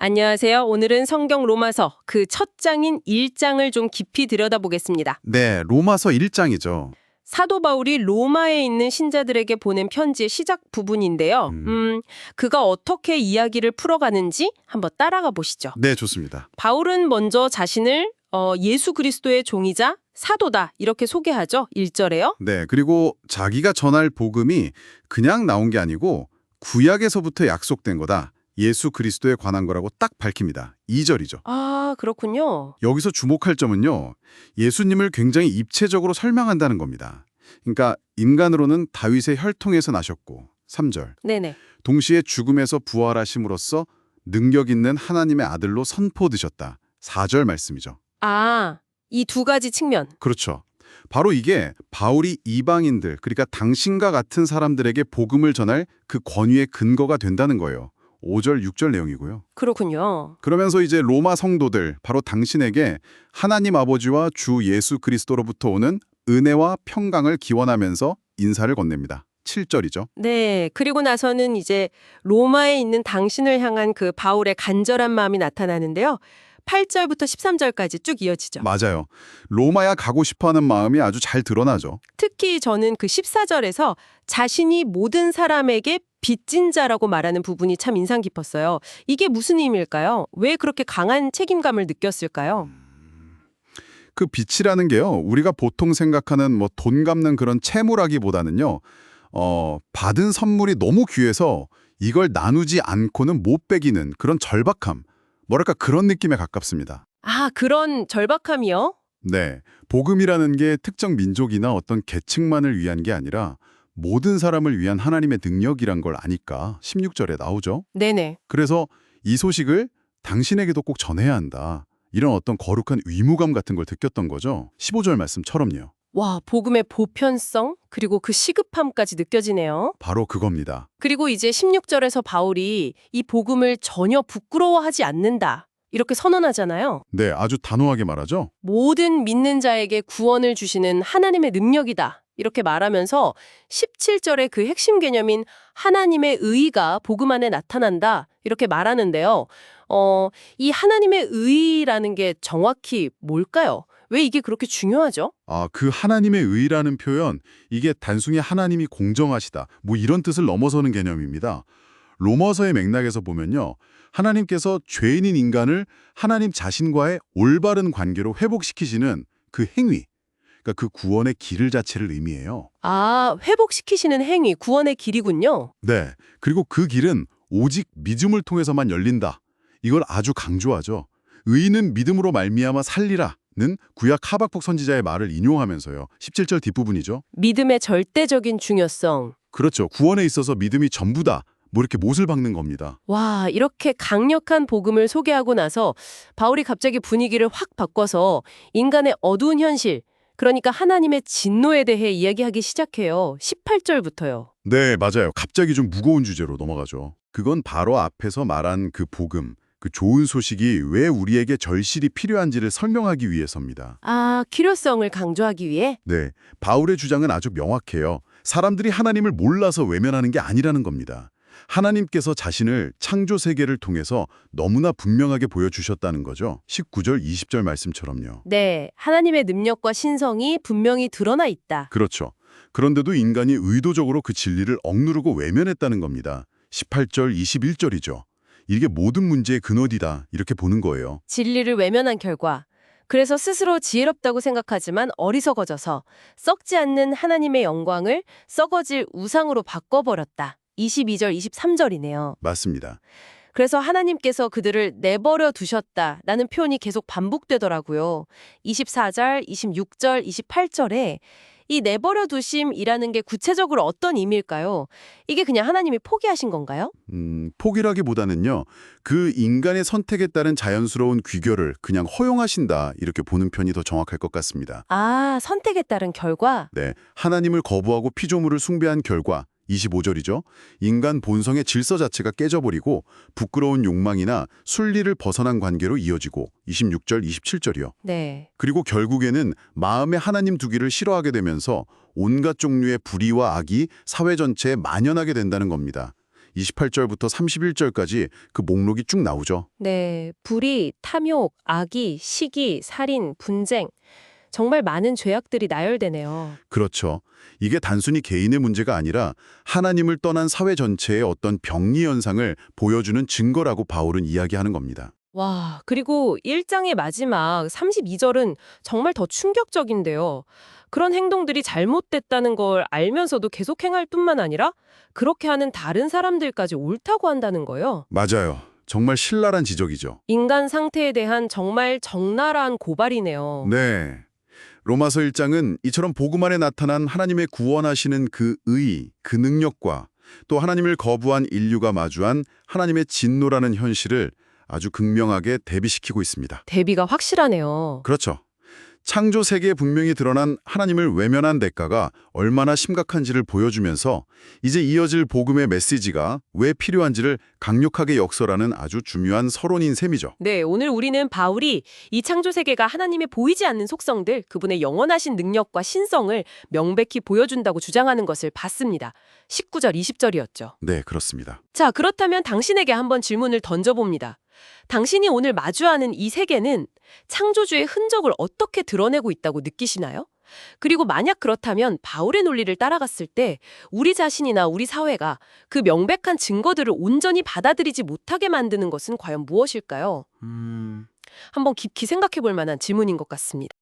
안녕하세요. 오늘은 성경 로마서 그 첫 장인 1장을 좀 깊이 들여다보겠습니다. 네, 로마서 1장이죠. 사도 바울이 로마에 있는 신자들에게 보낸 편지의 시작 부분인데요. 그가 어떻게 이야기를 풀어가는지 한번 따라가 보시죠. 네, 좋습니다. 바울은 먼저 자신을 예수 그리스도의 종이자 사도다 이렇게 소개하죠. 1절에요. 네, 그리고 자기가 전할 복음이 그냥 나온 게 아니고 구약에서부터 약속된 거다. 예수 그리스도에 관한 거라고 딱 밝힙니다. 2절이죠. 아, 그렇군요. 여기서 주목할 점은요. 예수님을 굉장히 입체적으로 설명한다는 겁니다. 그러니까 인간으로는 다윗의 혈통에서 나셨고 3절. 네네. 동시에 죽음에서 부활하심으로써 능력 있는 하나님의 아들로 선포되셨다. 4절 말씀이죠. 아, 이 두 가지 측면. 그렇죠. 바로 이게 바울이 이방인들, 그러니까 당신과 같은 사람들에게 복음을 전할 그 권위의 근거가 된다는 거예요. 5절, 6절 내용이고요. 그렇군요. 그러면서 이제 로마 성도들, 바로 당신에게 하나님 아버지와 주 예수 그리스도로부터 오는 은혜와 평강을 기원하면서 인사를 건넵니다. 7절이죠. 네, 그리고 나서는 이제 로마에 있는 당신을 향한 그 바울의 간절한 마음이 나타나는데요. 8절부터 13절까지 쭉 이어지죠. 맞아요. 로마야 가고 싶어하는 마음이 아주 잘 드러나죠. 특히 저는 그 14절에서 자신이 모든 사람에게 빚진 자라고 말하는 부분이 참 인상 깊었어요. 이게 무슨 의미일까요? 왜 그렇게 강한 책임감을 느꼈을까요? 그 빚이라는 게요. 우리가 보통 생각하는 뭐 돈 갚는 그런 채무라기보다는요. 받은 선물이 너무 귀해서 이걸 나누지 않고는 못 빼기는 그런 절박함. 뭐랄까 그런 느낌에 가깝습니다. 아, 그런 절박함이요? 네. 복음이라는 게 특정 민족이나 어떤 계층만을 위한 게 아니라 모든 사람을 위한 하나님의 능력이란 걸 아니까 16절에 나오죠. 네네. 그래서 이 소식을 당신에게도 꼭 전해야 한다. 이런 어떤 거룩한 의무감 같은 걸 느꼈던 거죠. 15절 말씀처럼요. 와, 복음의 보편성 그리고 그 시급함까지 느껴지네요. 바로 그겁니다. 그리고 이제 16절에서 바울이 이 복음을 전혀 부끄러워하지 않는다. 이렇게 선언하잖아요. 네, 아주 단호하게 말하죠. 모든 믿는 자에게 구원을 주시는 하나님의 능력이다. 이렇게 말하면서 17절의 그 핵심 개념인 하나님의 의가 복음 안에 나타난다. 이렇게 말하는데요. 이 하나님의 의라는 게 정확히 뭘까요? 왜 이게 그렇게 중요하죠? 그 하나님의 의라는 표현, 이게 단순히 하나님이 공정하시다, 뭐 이런 뜻을 넘어서는 개념입니다. 로마서의 맥락에서 보면요. 하나님께서 죄인인 인간을 하나님 자신과의 올바른 관계로 회복시키시는 그 행위, 그러니까 그 구원의 길 자체를 의미해요. 아, 회복시키시는 행위, 구원의 길이군요. 네, 그리고 그 길은 오직 믿음을 통해서만 열린다. 이걸 아주 강조하죠. 의인은 믿음으로 말미암아 살리라. 는 구약 하박국 선지자의 말을 인용하면서요. 17절 뒷부분이죠. 믿음의 절대적인 중요성. 그렇죠. 구원에 있어서 믿음이 전부다. 뭐 이렇게 못을 박는 겁니다. 와, 이렇게 강력한 복음을 소개하고 나서 바울이 갑자기 분위기를 확 바꿔서 인간의 어두운 현실, 그러니까 하나님의 진노에 대해 이야기하기 시작해요. 18절부터요. 네, 맞아요. 갑자기 좀 무거운 주제로 넘어가죠. 그건 바로 앞에서 말한 그 복음, 그 좋은 소식이 왜 우리에게 절실히 필요한지를 설명하기 위해서입니다. 아, 필요성을 강조하기 위해? 네, 바울의 주장은 아주 명확해요. 사람들이 하나님을 몰라서 외면하는 게 아니라는 겁니다. 하나님께서 자신을 창조 세계를 통해서 너무나 분명하게 보여주셨다는 거죠. 19절, 20절 말씀처럼요. 네, 하나님의 능력과 신성이 분명히 드러나 있다. 그렇죠. 그런데도 인간이 의도적으로 그 진리를 억누르고 외면했다는 겁니다. 18절, 21절이죠. 이게 모든 문제의 근원이다. 이렇게 보는 거예요. 진리를 외면한 결과, 그래서 스스로 지혜롭다고 생각하지만 어리석어져서 썩지 않는 하나님의 영광을 썩어질 우상으로 바꿔버렸다. 22절, 23절이네요. 맞습니다. 그래서 하나님께서 그들을 내버려 두셨다라는 표현이 계속 반복되더라고요. 24절, 26절, 28절에 이 내버려 두심이라는 게 구체적으로 어떤 의미일까요? 이게 그냥 하나님이 포기하신 건가요? 포기라기보다는요. 그 인간의 선택에 따른 자연스러운 귀결을 그냥 허용하신다. 이렇게 보는 편이 더 정확할 것 같습니다. 아, 선택에 따른 결과? 네, 하나님을 거부하고 피조물을 숭배한 결과 25절이죠. 인간 본성의 질서 자체가 깨져버리고 부끄러운 욕망이나 순리를 벗어난 관계로 이어지고 26절, 27절이요. 네. 그리고 결국에는 마음에 하나님 두기를 싫어하게 되면서 온갖 종류의 불의와 악이 사회 전체에 만연하게 된다는 겁니다. 28절부터 31절까지 그 목록이 쭉 나오죠. 네, 불의, 탐욕, 악의, 시기, 살인, 분쟁. 정말 많은 죄악들이 나열되네요. 그렇죠. 이게 단순히 개인의 문제가 아니라 하나님을 떠난 사회 전체의 어떤 병리 현상을 보여주는 증거라고 바울은 이야기하는 겁니다. 와, 그리고 1장의 마지막 32절은 정말 더 충격적인데요. 그런 행동들이 잘못됐다는 걸 알면서도 계속 행할 뿐만 아니라 그렇게 하는 다른 사람들까지 옳다고 한다는 거예요. 맞아요. 정말 신랄한 지적이죠. 인간 상태에 대한 정말 적나라한 고발이네요. 네. 로마서 1장은 이처럼 복음 안에 나타난 하나님의 구원하시는 그 의, 그 능력과 또 하나님을 거부한 인류가 마주한 하나님의 진노라는 현실을 아주 극명하게 대비시키고 있습니다. 대비가 확실하네요. 그렇죠. 창조 세계에 분명히 드러난 하나님을 외면한 대가가 얼마나 심각한지를 보여주면서 이제 이어질 복음의 메시지가 왜 필요한지를 강력하게 역설하는 아주 중요한 서론인 셈이죠. 네, 오늘 우리는 바울이 이 창조 세계가 하나님의 보이지 않는 속성들, 그분의 영원하신 능력과 신성을 명백히 보여준다고 주장하는 것을 봤습니다. 19절, 20절이었죠. 네, 그렇습니다. 자, 그렇다면 당신에게 한번 질문을 던져봅니다. 당신이 오늘 마주하는 이 세계는 창조주의 흔적을 어떻게 드러내고 있다고 느끼시나요? 그리고 만약 그렇다면 바울의 논리를 따라갔을 때 우리 자신이나 우리 사회가 그 명백한 증거들을 온전히 받아들이지 못하게 만드는 것은 과연 무엇일까요? 한번 깊이 생각해 볼 만한 질문인 것 같습니다.